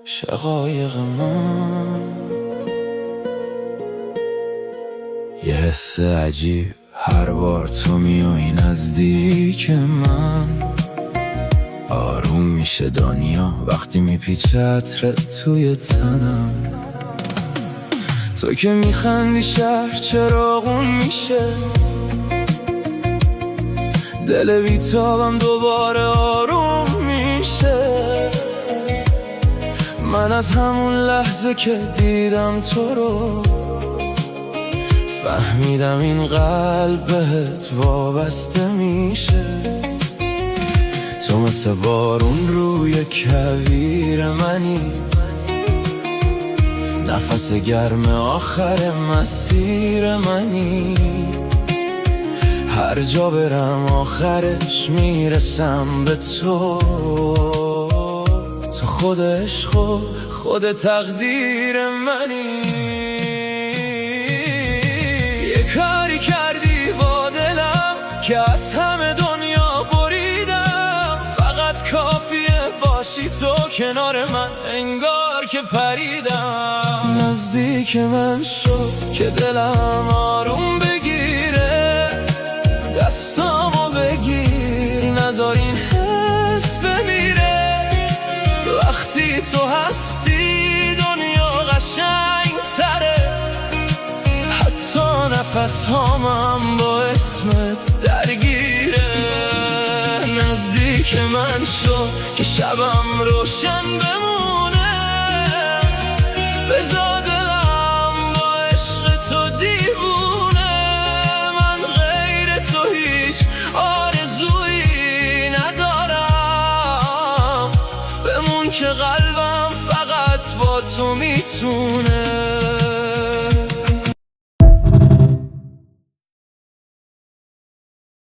شقایق من. یه حس عجیب هر بار تو میای نزدیک من، آروم میشه دنیا وقتی میپیچه عطرت توی تنم. تو که میخندی شهر چراغون میشه، دل بیتابم دوباره آروم میشه. من از همون لحظه که دیدم تو رو فهمیدم این قلب بهت وابسته میشه. تو مثل بارون روی کویر منی، نفس گرم آخر مسیر منی. هر جا برم آخرش میرسم به تو. تو خود عشق و خود تقدیر منی. یه کاری کردی با دلم که از همه دنیا بریدم. فقط کافیه باشی تو کنار من، انگار که پریدم. نزدیک من شو که دلم آروم بگیره، دستامو بگیر نذار این حس بمیره. وقتی تو هستی دنیا قشنگ تره، حتی نفس هامم با اسمت درگیره. نزدیک من شو که شبم روشن بمونه، بذار دلم با عشق تو دیوونه. من غیر تو هیچ آرزویی ندارم، بمون که قلبم فقط با تو میتونه.